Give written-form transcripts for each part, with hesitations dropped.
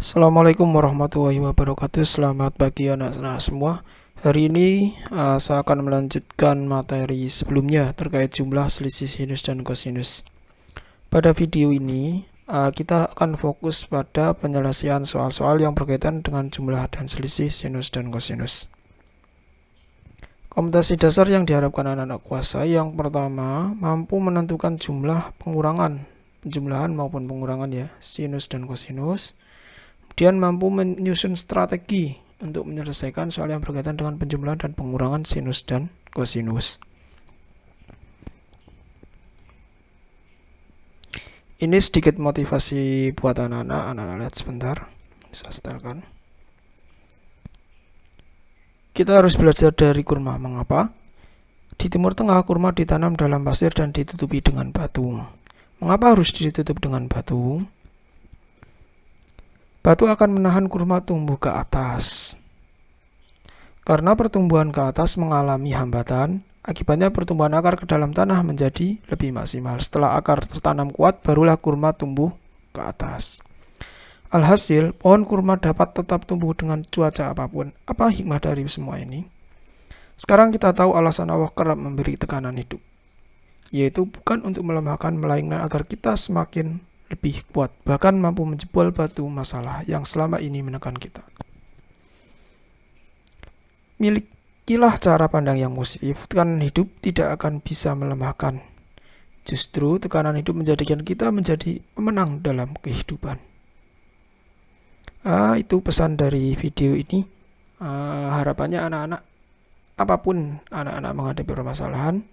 Assalamualaikum warahmatullahi wabarakatuh. Selamat pagi anak-anak semua. Hari ini saya akan melanjutkan materi sebelumnya terkait jumlah, selisih sinus dan kosinus. Pada video ini kita akan fokus pada penyelesaian soal-soal yang berkaitan dengan jumlah dan selisih sinus dan kosinus. Kompetensi dasar yang diharapkan anak-anak kuasai yang pertama, mampu menentukan jumlah penjumlahan maupun pengurangan ya, sinus dan kosinus. Kemudian mampu menyusun strategi untuk menyelesaikan soal yang berkaitan dengan penjumlahan dan pengurangan sinus dan kosinus. Ini sedikit motivasi buat anak-anak lihat sebentar. Bisa setelkan. Kita harus belajar dari kurma. Mengapa? Di Timur Tengah, kurma ditanam dalam pasir dan ditutupi dengan batu. Mengapa harus ditutup dengan batu? Batu akan menahan kurma tumbuh ke atas. Karena pertumbuhan ke atas mengalami hambatan, akibatnya pertumbuhan akar ke dalam tanah menjadi lebih maksimal. Setelah akar tertanam kuat, barulah kurma tumbuh ke atas. Alhasil, pohon kurma dapat tetap tumbuh dengan cuaca apapun. Apa hikmah dari semua ini? Sekarang kita tahu alasan Allah kerap memberi tekanan hidup, yaitu bukan untuk melemahkan, melainkan agar kita semakin lebih kuat, bahkan mampu menjebol batu masalah yang selama ini menekan kita. Milikilah cara pandang yang positif. Tekanan hidup tidak akan bisa melemahkan. Justru tekanan hidup menjadikan kita menjadi pemenang dalam kehidupan. Itu pesan dari video ini. Harapannya anak-anak, apapun anak-anak menghadapi permasalahan,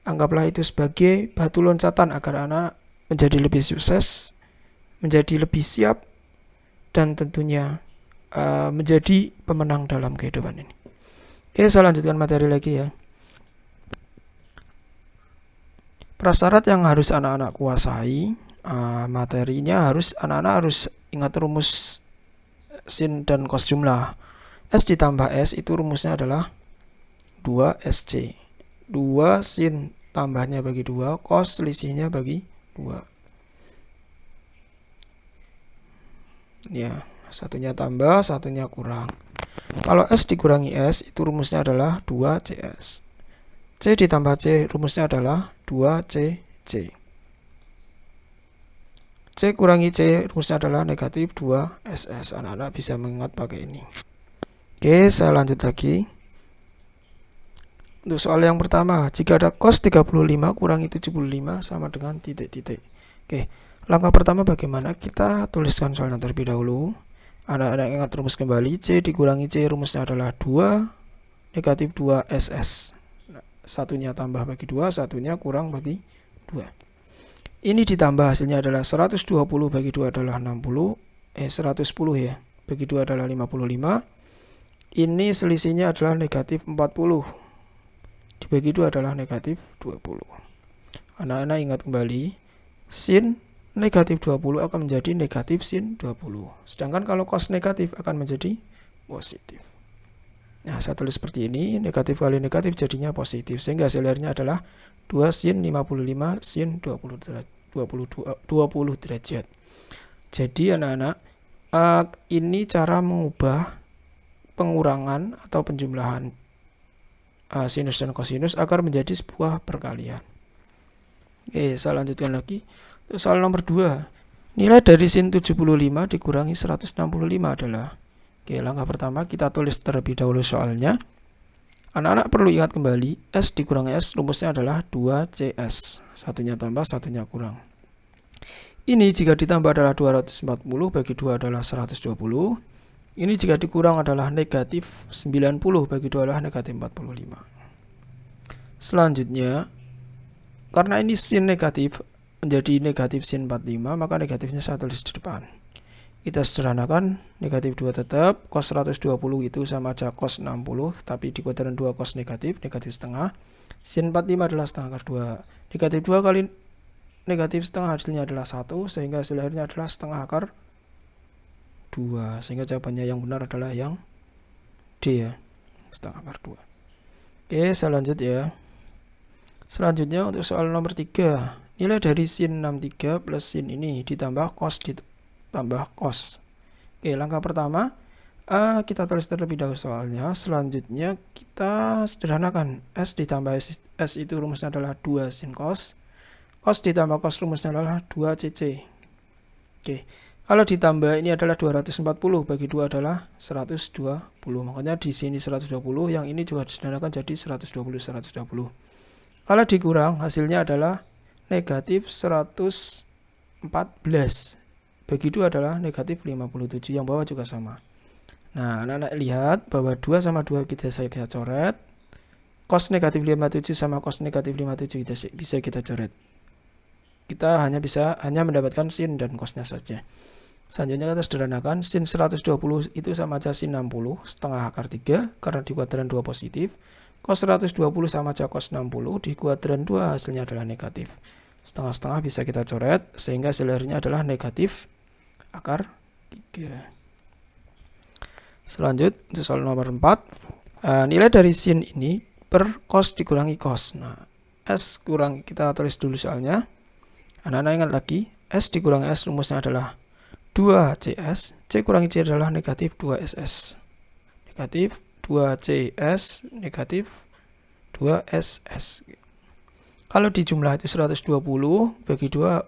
anggaplah itu sebagai batu loncatan agar anak menjadi lebih sukses, menjadi lebih siap, dan tentunya menjadi pemenang dalam kehidupan ini. Oke, saya lanjutkan materi lagi ya. Prasyarat yang harus anak-anak kuasai, materinya anak-anak harus ingat rumus sin dan cos jumlah. S ditambah S itu rumusnya adalah 2SC. 2 sin tambahnya bagi 2, cos selisihnya bagi 2. Ya, satunya tambah, satunya kurang. Kalau S dikurangi S, itu rumusnya adalah 2CS. C ditambah C, rumusnya adalah 2CC. C kurangi C, rumusnya adalah negatif 2SS. Anak-anak bisa mengingat pakai ini. Oke, saya lanjut lagi. Untuk soal yang pertama, jika ada cos 35 kurangi 75 sama dengan titik-titik. Oke, langkah pertama bagaimana? Kita tuliskan soalnya terlebih dahulu. Anak-anak ingat rumus kembali. C dikurangi C, rumusnya adalah 2 negatif 2SS. Satunya tambah bagi 2, satunya kurang bagi 2. Ini ditambah, hasilnya adalah 120 bagi 2 adalah 60. 110 ya, bagi 2 adalah 55. Ini selisihnya adalah negatif 40. Dibagi 2 adalah negatif 20. Anak-anak ingat kembali, sin negatif 20 akan menjadi negatif sin 20. Sedangkan kalau cos negatif akan menjadi positif. Nah, saya tulis seperti ini, negatif kali negatif jadinya positif. Sehingga hasil akhirnya adalah 2 sin 55 sin 20 derajat. Jadi anak-anak, ini cara mengubah pengurangan atau penjumlahan sinus dan kosinus agar menjadi sebuah perkalian. Oke, saya lanjutkan lagi. Soal nomor 2. Nilai dari sin 75 dikurangi 165 adalah. Oke, langkah pertama kita tulis terlebih dahulu soalnya. Anak-anak perlu ingat kembali, S dikurangi S rumusnya adalah 2CS. Satunya tambah, satunya kurang. Ini jika ditambah adalah 240 bagi 2 adalah 120. Ini jika dikurang adalah negatif 90 bagi 2 adalah negatif 45. Selanjutnya, karena ini sin negatif menjadi negatif sin 45, maka negatifnya saya tulis di depan. Kita sederhanakan, negatif 2 tetap, cos 120 itu sama aja cos 60, tapi di kuadran 2 cos negatif setengah. Sin 45 adalah setengah akar 2. Negatif 2 kali negatif setengah hasilnya adalah 1, sehingga hasil akhirnya adalah setengah akar 2. Sehingga jawabannya yang benar adalah yang D ya, setengah akar 2. Oke, saya lanjut ya. Selanjutnya untuk soal nomor 3. Nilai dari sin 63 plus sin ini ditambah cos ditambah cos. Oke, langkah pertama kita tulis terlebih dahulu soalnya. Selanjutnya kita sederhanakan. S ditambah S itu rumusnya adalah 2 sin cos. Cos ditambah cos rumusnya adalah 2 cc. Oke, kalau ditambah ini adalah 240, bagi 2 adalah 120. Makanya di sini 120, yang ini juga disederhanakan jadi 120. Kalau dikurang, hasilnya adalah negatif 114. Bagi 2 adalah negatif 57, yang bawah juga sama. Nah, anak-anak lihat bahwa 2 sama 2 saya coret. Cos negatif 57 sama cos negatif 57 bisa kita coret. Kita hanya mendapatkan sin dan cosnya saja. Selanjutnya kita sederhanakan. Sin 120 itu sama aja sin 60 setengah akar 3 karena di kuadran 2 positif. Cos 120 sama aja cos 60, di kuadran 2 hasilnya adalah negatif. Setengah-setengah bisa kita coret sehingga hasil akhirnya adalah negatif akar 3. Selanjut untuk soal nomor 4. Nilai dari sin ini per cos dikurangi cos. Nah, S kurang kita tulis dulu soalnya. Anak-anak ingat lagi, S dikurangi S rumusnya adalah 2CS, C kurangi C adalah negatif 2SS. Negatif 2CS, negatif 2SS. Kalau dijumlah itu 120, bagi 2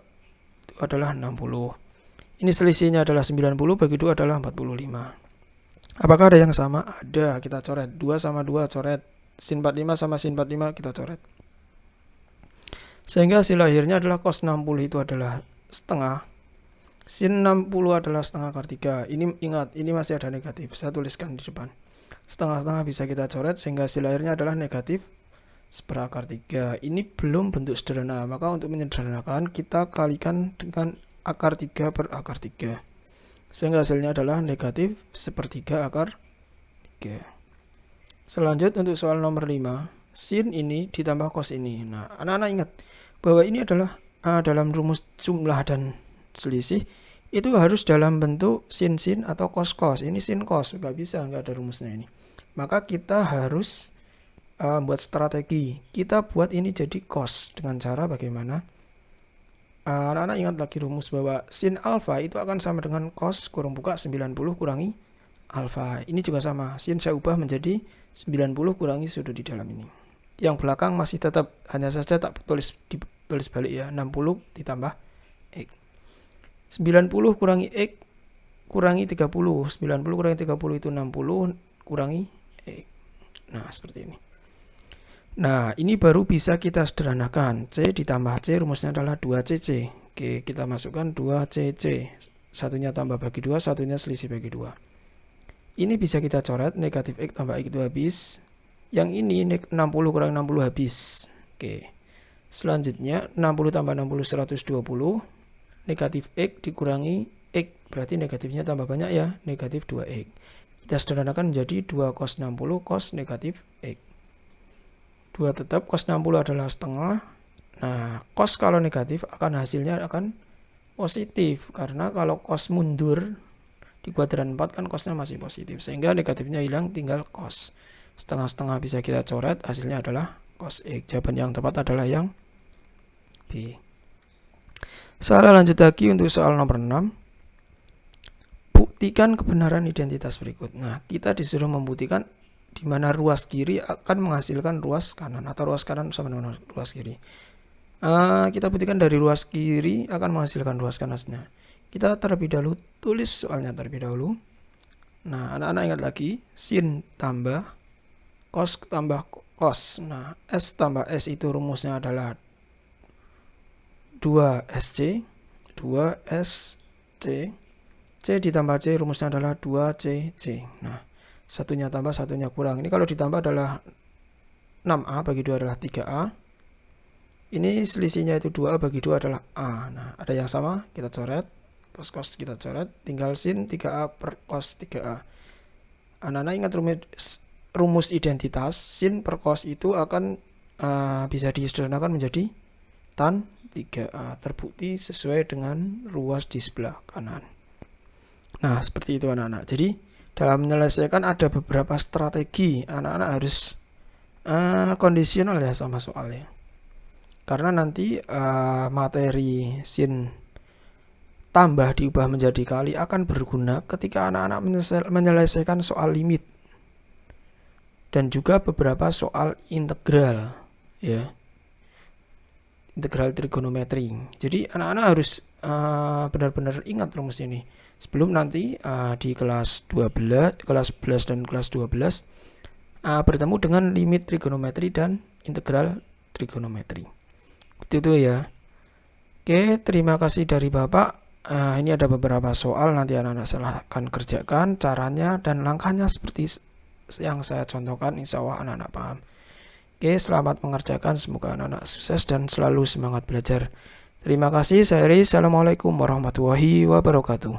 itu adalah 60. Ini selisihnya adalah 90, bagi 2 adalah 45. Apakah ada yang sama? Ada, kita coret. 2 sama 2 coret. Sin 45 sama sin 45 kita coret. Sehingga hasil akhirnya adalah cos 60 itu adalah setengah. Sin 60 adalah setengah akar 3. Ini ingat, ini masih ada negatif. Saya tuliskan di depan. Setengah-setengah bisa kita coret sehingga hasil akhirnya adalah negatif seperakar 3. Ini belum bentuk sederhana. Maka untuk menyederhanakan kita kalikan dengan akar 3 per akar 3. Sehingga hasilnya adalah negatif sepertiga akar 3. Selanjut untuk soal nomor 5. Sin ini ditambah cos ini. Nah, anak-anak ingat bahwa ini adalah dalam rumus jumlah dan selisih itu harus dalam bentuk sin atau cos. Ini sin cos, nggak bisa, nggak ada rumusnya ini. Maka kita harus buat strategi. Kita buat ini jadi cos dengan cara bagaimana? Anak-anak ingat lagi rumus bahwa sin alfa itu akan sama dengan cos kurung buka 90 kurangi alfa. Ini juga sama. Sin saya ubah menjadi 90 kurangi sudut di dalam ini. Yang belakang masih tetap, hanya saja tak tulis balik ya, 60 ditambah X. 90 kurangi X kurangi 30. 90 kurangi 30 itu 60 kurangi X. Nah, seperti ini. Nah, ini baru bisa kita sederhanakan. C ditambah C rumusnya adalah 2CC. Oke, kita masukkan 2CC. Satunya tambah bagi 2, satunya selisih bagi 2. Ini bisa kita coret, negatif X tambah X itu habis. Yang ini 60 kurang 60 habis. Oke. Selanjutnya 60 tambah 60 120. Negatif X dikurangi X. Berarti negatifnya tambah banyak ya. Negatif 2X. Kita sederhanakan menjadi 2 cos 60 cos negatif X. 2 tetap, cos 60 adalah setengah. Nah, cos kalau negatif hasilnya akan positif. Karena kalau cos mundur di kuadran 4 kan cosnya masih positif. Sehingga negatifnya hilang, tinggal cos. Setengah-setengah bisa kita coret, hasilnya adalah cos X. Jawaban yang tepat adalah yang B. Soal lanjut lagi untuk soal nomor 6. Buktikan kebenaran identitas berikut. Nah, kita disuruh membuktikan di mana ruas kiri akan menghasilkan ruas kanan atau ruas kanan sama dengan ruas kiri. Kita buktikan dari ruas kiri akan menghasilkan ruas kanannya. Kita terlebih dahulu tulis soalnya terlebih dahulu. Nah, anak-anak ingat lagi, sin tambah cos tambah cos. Nah, S tambah S itu rumusnya adalah 2SC. 2SC. C ditambah C rumusnya adalah 2CC. Nah, satunya tambah, satunya kurang. Ini kalau ditambah adalah 6A, bagi 2 adalah 3A. Ini selisihnya itu 2A, bagi 2 adalah A. Nah, ada yang sama, kita coret. Cos kita coret. Tinggal sin 3A per cos 3A. Anak-anak ingat rumus identitas, sin per cos itu akan bisa disederhanakan menjadi tan 3A. Terbukti sesuai dengan ruas di sebelah kanan. Nah, seperti itu anak-anak. Jadi, dalam menyelesaikan ada beberapa strategi. Anak-anak harus kondisional ya sama soalnya. Karena nanti materi sin tambah diubah menjadi kali akan berguna ketika anak-anak menyelesaikan soal limit dan juga beberapa soal integral, ya, integral trigonometri. Jadi anak-anak harus benar-benar ingat rumus ini sebelum nanti di kelas 12, kelas 11 dan kelas 12 bertemu dengan limit trigonometri dan integral trigonometri. Itu ya. Oke, terima kasih dari Bapak. Ini ada beberapa soal, nanti anak-anak silahkan kerjakan caranya dan langkahnya seperti yang saya contohkan. Insya Allah anak-anak paham. Oke, selamat mengerjakan. Semoga anak-anak sukses dan selalu semangat belajar. Terima kasih. Saya Ri. Assalamualaikum warahmatullahi wabarakatuh.